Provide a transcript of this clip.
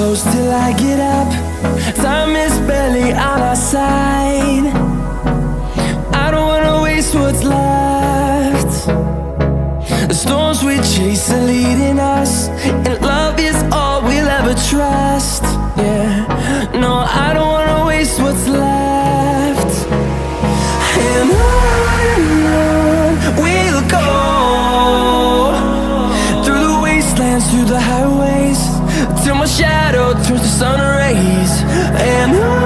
close till I get up. Time is barely on our side. I don't wanna waste what's left. The storms we chase are leading us, and love is all we'll ever trust. Yeah, no, I don't wanna waste what's left. And on we'll go, through the wastelands, through the highways, till my shadow turns to sun rays. And on